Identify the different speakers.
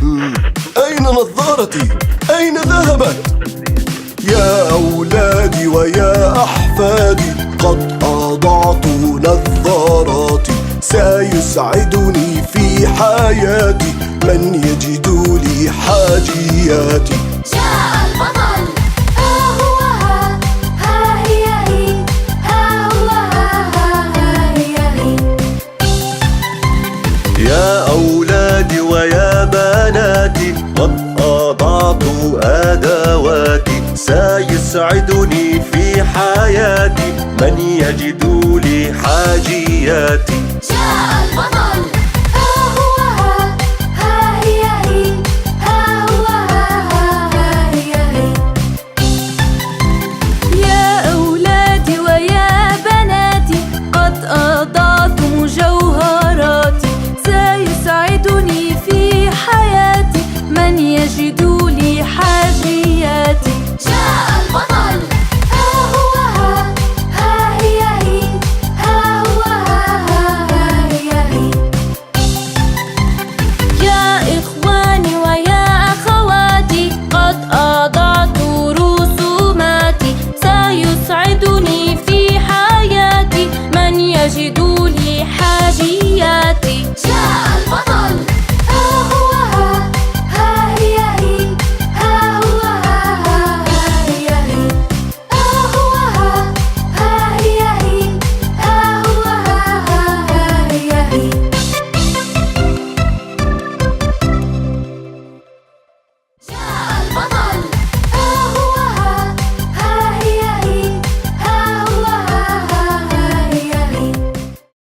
Speaker 1: أين نظارتي؟ أين ذهبت؟ يا أولادي ويا أحفادي قد أضعت نظاراتي، سيسعدني في حياتي من يجد لي حاجياتي.
Speaker 2: جاء البطل، ها هو ها هي هي، ها هو ها هي هي.
Speaker 3: يا أولادي ويا بناتي قد أضعت أدواتي، سيسعدني في حياتي من يجد لي حاجياتي.
Speaker 2: جاء البطل،